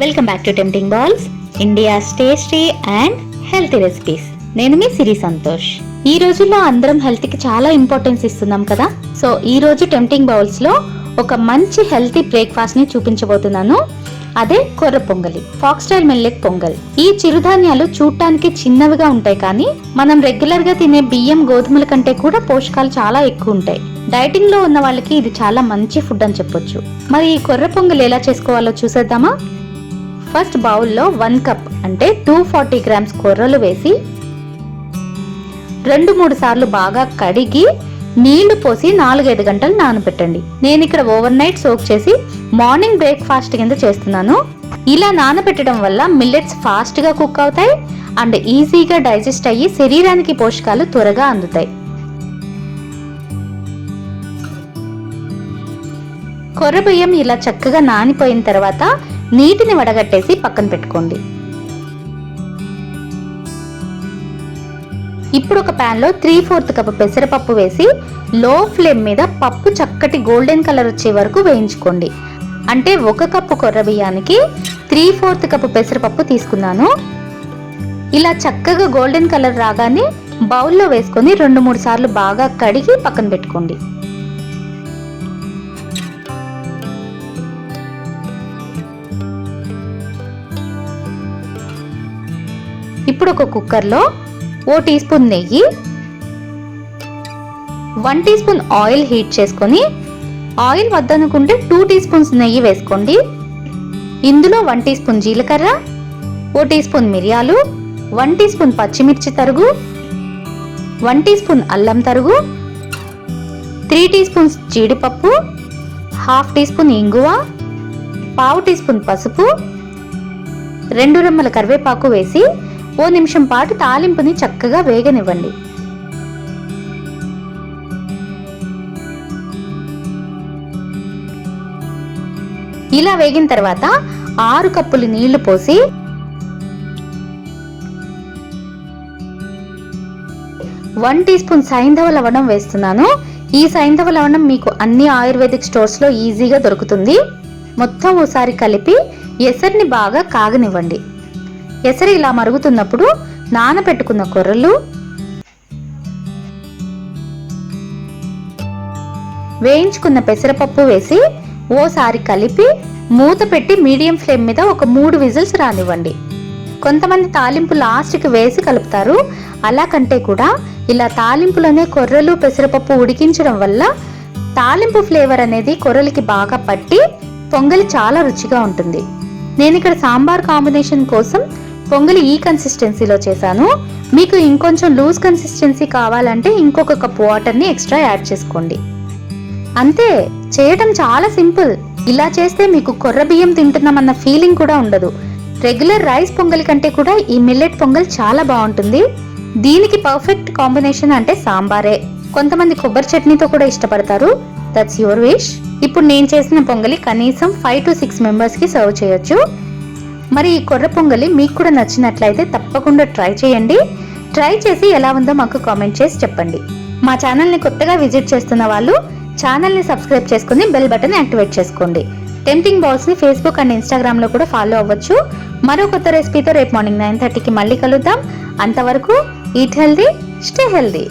Welcome back to tempting balls, India's tasty and healthy recipes. నేను మీ సిరి సంతోష్. ఈ రోజుల్లో అందరం హెల్త్ కి చాలా ఇంపార్టెన్స్ ఇస్తున్నాం కదా. సో ఈ రోజు టెంప్టింగ్ బౌల్స్ లో ఒక మంచి హెల్తీ బ్రేక్ఫాస్ట్ ని చూపించబోతున్నాను. అదే కొర్ర పొంగలి, ఫాక్స్టైల్ మిల్లెట్ పొంగల్. ఈ చిరుధాన్యాలు చూడటానికి చిన్నవిగా ఉంటాయి, కానీ మనం రెగ్యులర్ గా తినే బియ్యం, గోధుమల కంటే కూడా పోషకాలు చాలా ఎక్కువ ఉంటాయి. డైటింగ్ లో ఉన్న వాళ్ళకి ఇది చాలా మంచి ఫుడ్ అని చెప్పొచ్చు. మరి ఈ కొర్ర పొంగల్ ఎలా చేసుకోవాలో చూసేద్దామా. ఫస్ట్ బౌల్లో 1 కప్ అంటే 240 గ్రామ్స్ కొర్రలు వేసి 2-3 సార్లు బాగా కడిగి నీళ్లు పోసి 4-5 గంటలు నానబెట్టండి. నేను ఇక్కడ ఓవర్ నైట్ సోక్ చేసి మార్నింగ్ బ్రేక్ఫాస్ట్ కింద చేస్తున్నాను. ఇలా నానబెట్టడం వల్ల మిల్లెట్స్ ఫాస్ట్ గా కుక్ అవుతాయి అండ్ ఈజీగా డైజెస్ట్ అయ్యి శరీరానికి పోషకాలు త్వరగా అందుతాయి. కొర్ర బియ్యం ఇలా చక్కగా నానిపోయిన తర్వాత నీటిని వడగట్టేసి పక్కన పెట్టుకోండి. ఇప్పుడు ఒక ప్యాన్ లో 3/4 కప్ పెసరపప్పు వేసి లో ఫ్లేమ్ మీద పప్పు చక్కటి గోల్డెన్ కలర్ వచ్చే వరకు వేయించుకోండి. అంటే 1 కప్పు కొర్ర బియ్యానికి 3/4 కప్ పెసరపప్పు తీసుకున్నాను. ఇలా చక్కగా గోల్డెన్ కలర్ రాగానే బౌల్లో వేసుకొని 2-3 సార్లు బాగా కడిగి పక్కన పెట్టుకోండి. ఇప్పుడు ఒక కుక్కర్లో 1 టీ స్పూన్ నెయ్యి, 1 టీ స్పూన్ ఆయిల్ హీట్ చేసుకొని, ఆయిల్ వద్దనుకుంటే 2 టీ స్పూన్స్ నెయ్యి వేసుకోండి. ఇందులో 1 టీ స్పూన్ జీలకర్ర, 1 టీ స్పూన్ మిరియాలు, 1 టీ స్పూన్ పచ్చిమిర్చి తరుగు, 1 టీ స్పూన్ అల్లం తరుగు, 3 టీ స్పూన్స్ జీడిపప్పు, 1/2 టీ స్పూన్ ఇంగువ, 1/2 టీ స్పూన్ పసుపు, 2 రెమ్మల కరివేపాకు వేసి 1 నిమిషం పాటు తాలింపుని చక్కగా వేగనివ్వండి. ఇలా వేగిన తర్వాత 6 కప్పులు నీళ్లు పోసి 1 టీ స్పూన్ సైంధవ లవణం వేస్తున్నాను. ఈ సైంధవ లవణం మీకు అన్ని ఆయుర్వేదిక్ స్టోర్స్ లో ఈజీగా దొరుకుతుంది. మొత్తం ఒకసారి కలిపి ఎసరిని బాగా కాగనివ్వండి. ఎసరు ఇలా మరుగుతున్నప్పుడు నానబెట్టుకున్న కొర్రలు, వేయించుకున్న పెసరపప్పు వేసి ఓసారి కలిపి మూత పెట్టి మీడియం ఫ్లేమ్ మీద ఒక 3 విజిల్స్ రానివ్వండి. కొంతమంది తాలింపు లాస్ట్కి వేసి కలుపుతారు. అలా కంటే కూడా ఇలా తాలింపులోనే కొర్రలు, పెసరపప్పు ఉడికించడం వల్ల తాలింపు ఫ్లేవర్ అనేది కొర్రలకి బాగా పట్టి పొంగలి చాలా రుచిగా ఉంటుంది. నేను ఇక్కడ సాంబార్ కాంబినేషన్ కోసం పొంగలి ఈ కన్సిస్టెన్సీలో చేశాను. మీకు ఇంకొంచెం లూజ్ కన్సిస్టెన్సీ కావాలంటే ఇంకొక కప్ వాటర్ని ఎక్స్ట్రా యాడ్ చేసుకోండి. అంతే, చేయటం చాలా సింపుల్. ఇలా చేస్తే మీకు కొర్ర బియ్యం తింటున్నామన్న ఫీలింగ్ కూడా ఉండదు. రెగ్యులర్ రైస్ పొంగలి కంటే కూడా ఈ మిల్లెట్ పొంగల్ చాలా బాగుంటుంది. దీనికి పర్ఫెక్ట్ కాంబినేషన్ అంటే సాంబారే. కొంతమంది కొబ్బరి చట్నీతో కూడా ఇష్టపడతారు. That's your wish. ఇప్పుడు నేను చేసిన పొంగలి కనీసం 5 to 6 మెంబర్స్ కి సర్వ్ చేయొచ్చు. మరి ఈ కొర్ర పొంగలి మీకు కూడా నచ్చినట్లయితే తప్పకుండా ట్రై చేయండి. ట్రై చేసి ఎలా ఉందో మాకు కామెంట్ చేసి చెప్పండి. మా ఛానల్ని కొత్తగా విజిట్ చేస్తున్న వాళ్ళు ఛానల్ని సబ్స్క్రైబ్ చేసుకుని బెల్ బటన్ యాక్టివేట్ చేసుకోండి. టెంప్టింగ్ బాల్స్ని ఫేస్బుక్ అండ్ ఇన్స్టాగ్రామ్లో కూడా ఫాలో అవ్వచ్చు. మరో కొత్త రెసిపీతో రేపు మార్నింగ్ 9:30కి మళ్ళీ కలుద్దాం. అంతవరకు ఈట్ హెల్దీ, స్టే హెల్దీ.